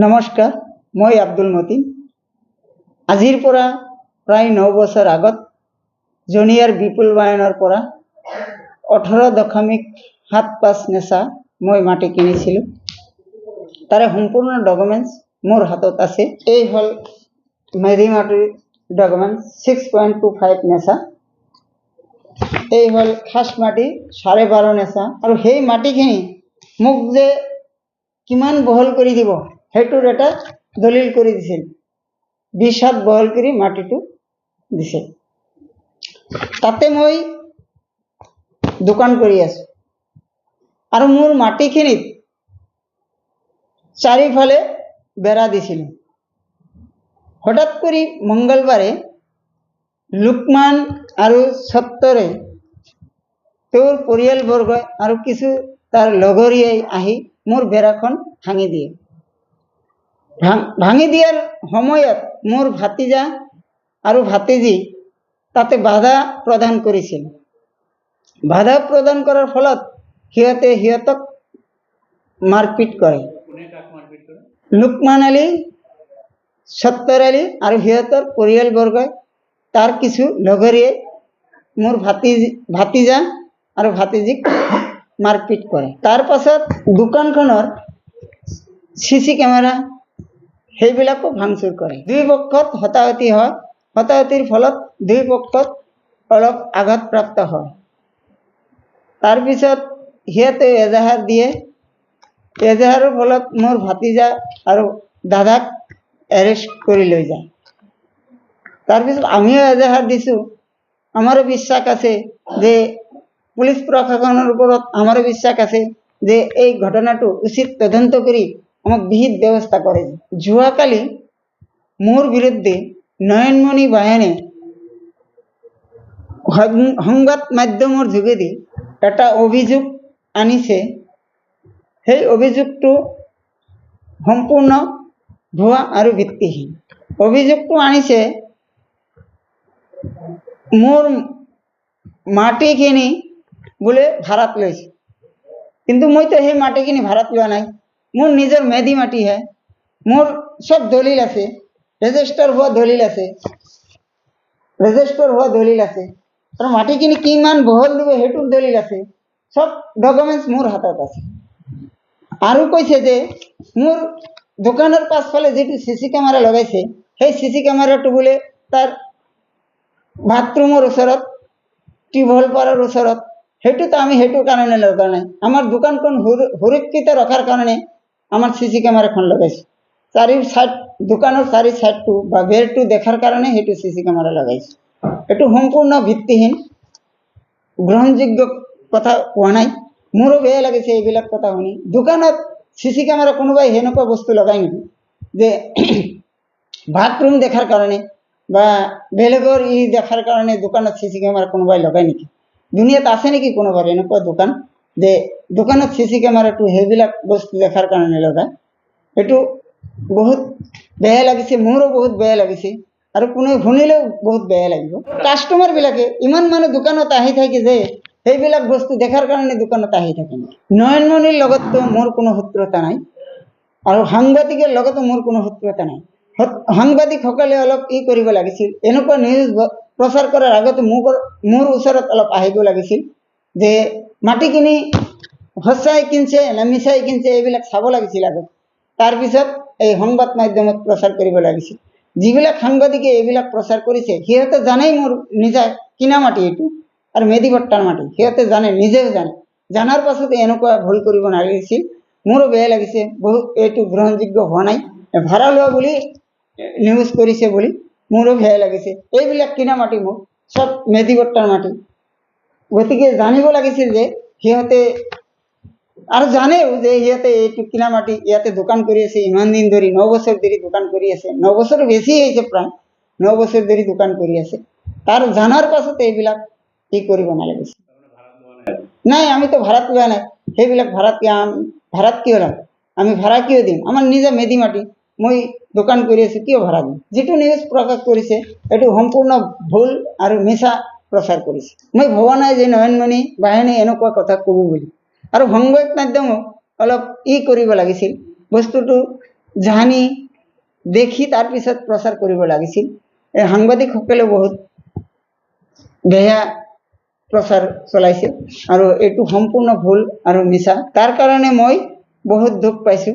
নমস্কাৰ, মই আব্দুল মতিন। আজিৰ পৰা প্ৰায় 9 বছৰ আগত জনিয়াৰ বিপুল বায়নৰ পৰা 18.75 নেচা মই মাটি কিনিছিলোঁ। তাৰে সম্পূৰ্ণ ডকুমেণ্টছ মোৰ হাতত আছে। এই হ'ল মেধি মাটিৰ ডকুমেণ্টছ 6.25 নেচা। এই হ'ল খাস মাটি 12.5 নেচা। আৰু সেই মাটিখিনি মোক যে কিমান বহল কৰি দিব সেইটোৰ এটা দলিল কৰি দিছিল। 20 হাত বহল কৰি মাটিটো দিছে। তাতে মই দোকান কৰি আছো আৰু মোৰ মাটিখিনিত চাৰিফালে বেৰা দিছিল। হঠাৎ কৰি মঙ্গলবাৰে লুকমান আৰু সত্তৰে তেওঁৰ পৰিয়ালবৰ্গ আৰু কিছু তাৰ লগৰীয়াই আহি মোৰ বেৰাখন ভাঙি দিয়ে। ভাঙি দিয়াৰ সময়ত মোৰ ভাতিজা আৰু ভাতিজী তাতে বাধা প্ৰদান কৰিছিল। বাধা প্ৰদান কৰাৰ ফলত সিহঁতক মাৰপিট কৰে। লুকমান আলী, সত্তৰ আলী আৰু সিহঁতৰ পৰিয়ালবৰ্গই তাৰ কিছু লগৰীয়াই মোৰ ভাতিজা আৰু ভাতিজীক মাৰপিট কৰে। তাৰ পাছত দোকানখনৰ CC কেমেৰা সেইবিলাকো ভাঙচুৰ কৰে। দুই পক্ষত হতাহতি হয়। হতাহতিৰ ফলত দুই পক্ষত অলপ আঘাতপ্ৰাপ্ত হয়। তাৰপিছত সিহঁতে এজাহাৰ দিয়ে। এজাহাৰৰ ফলত মোৰ ভাতিজা আৰু দাদাক এৰেষ্ট কৰি লৈ যায়। তাৰপিছত আমিও এজাহাৰ দিছোঁ। আমাৰো বিশ্বাস আছে যে পুলিচ প্ৰশাসনৰ ওপৰত আমাৰো বিশ্বাস আছে যে এই ঘটনাটো উচিত তদন্ত কৰি আমাক বিহিত ব্যৱস্থা কৰে। যোৱাকালি মোৰ বিৰুদ্ধে নয়নমণি বাহিনী সংবাদ মাধ্যমৰ যোগেদি এটা অভিযোগ আনিছে। সেই অভিযোগটো সম্পূৰ্ণ ভুৱা আৰু ভিত্তিহীন। অভিযোগটো আনিছে মোৰ মাটিখিনি বোলে ভাড়াত লৈছে, কিন্তু মইতো সেই মাটিখিনি ভাড়াত লোৱা নাই। মোৰ নিজৰ মেধি মাটিহে। মোৰ সব দলিল আছে, ৰেজিষ্টাৰ হোৱা দলিল আছে। আৰু মাটিখিনি কিমান বহল দিব সেইটোৰ দলিল আছে। সব ডকুমেণ্টছ মোৰ হাতত আছে। আৰু কৈছে যে মোৰ দোকানৰ পাছফালে যিটো CC কেমেৰা লগাইছে সেই CC কেমেৰাটো বোলে তাৰ বাথৰুমৰ ওচৰত, টিউবৱেল পাৰৰ ওচৰত। সেইটোতো আমি সেইটো কাৰণে লগা নাই। আমাৰ দোকানখন সুৰক্ষিত ৰখাৰ কাৰণে আমাৰ CC কেমেৰাখন লগাইছে। দোকানৰ চাৰি চাইডটো বা বেৰটো দেখাৰ কাৰণে সেইটো CC কেমেৰা লগাইছে। এইটো সম্পূৰ্ণ ভিত্তিহীন, গ্ৰহণযোগ্য কথা কোৱা নাই। মোৰো বেয়া লাগিছে এইবিলাক কথা শুনি। দোকানত CC কেমেৰা কোনোবাই সেনেকুৱা বস্তু লগাই নেকি যে বাথৰুম দেখাৰ কাৰণে বা বেলেগৰ দেখাৰ কাৰণে দোকানত CC কেমেৰা কোনোবাই লগাই নেকি? দুনিয়াত আছে নেকি কোনোবাৰ এনেকুৱা দোকান যে দোকানত CC কেমেৰাটো সেইবিলাক বস্তু দেখাৰ কাৰণে লগায়? এইটো বহুত বেয়া লাগিছে, মোৰো বহুত বেয়া লাগিছে আৰু কোনে শুনিলেও বহুত বেয়া লাগিব। কাষ্টমাৰ বিলাকে ইমান মানুহ দোকানত আহি থাকে যে সেইবিলাক বস্তু দেখাৰ কাৰণে দোকানত আহি থাকে। নয়নমণিৰ লগততো মোৰ কোনো শত্ৰুতা নাই আৰু সাংবাদিকৰ লগতো মোৰ কোনো শত্ৰুতা নাই। সাংবাদিকসকলে অলপ কৰিব লাগিছিল। এনেকুৱা নিউজ প্ৰচাৰ কৰাৰ আগতে মোৰ ওচৰত অলপ আহিব লাগিছিল যে মাটিখিনি সঁচাই কিনছে না মিছাই কিনছে এইবিলাক চাব লাগিছিল আগত। তাৰপিছত এই সংবাদ মাধ্যমত প্ৰচাৰ কৰিব লাগিছিল। যিবিলাক সাংবাদিকে এইবিলাক প্ৰচাৰ কৰিছে সিহঁতে জানেই মোৰ নিজা কিনা মাটি এইটো আৰু মেধিপট্টাৰ মাটি। সিহঁতে জানে, নিজেও জানে। জানাৰ পাছত এনেকুৱা ভুল কৰিব নালাগিছিল। মোৰো বেয়া লাগিছে, বহুত এইটো গ্ৰহণযোগ্য হোৱা নাই। ভাড়া লোৱা বুলি নিউজ কৰিছে বুলি মোৰো বেয়া লাগিছে। এইবিলাক কিনা মাটি মোৰ সব মেধিপট্টাৰ মাটি। গতিকে জানিব লাগিছিল যে সিহঁতে আৰু জানেও যে সিহঁতে এইটো কিনা মাটি, ইয়াতে দোকান কৰি আছে ইমান দিন ধৰি, 9 বছৰ ধৰি দোকান কৰি আছে। 9 বছৰ বেছি হৈছে, প্ৰায় 9 বছৰ ধৰি দোকান কৰি আছে। তাৰ জানাৰ পাছত এইবিলাক কৰিব নালাগিছিল। নাই, আমিতো ভাড়াত লোৱা নাই। সেইবিলাক ভাড়াত কিয় ল'ম? আমি ভাড়া কিয় দিম? আমাৰ নিজা মেধি মাটি, মই দোকান কৰি আছো, কিয় ভাড়া দিম? যিটো নিউজ প্ৰকাশ কৰিছে এইটো সম্পূৰ্ণ ভুল আৰু মিছা প্ৰচাৰ কৰিছে। মই ভবা নাই যে নয়নমণি বাহিনী এনেকুৱা কথা ক'ব বুলি। আৰু সংবাদ মাধ্যমক অলপ কৰিব লাগিছিল, বস্তুটো জানি দেখি তাৰ পিছত প্ৰচাৰ কৰিব লাগিছিল। এই সাংবাদিকসকলে বহুত বেয়া প্ৰচাৰ চলাইছে আৰু এইটো সম্পূৰ্ণ ভুল আৰু মিছা। তাৰ কাৰণে মই বহুত দুখ পাইছোঁ।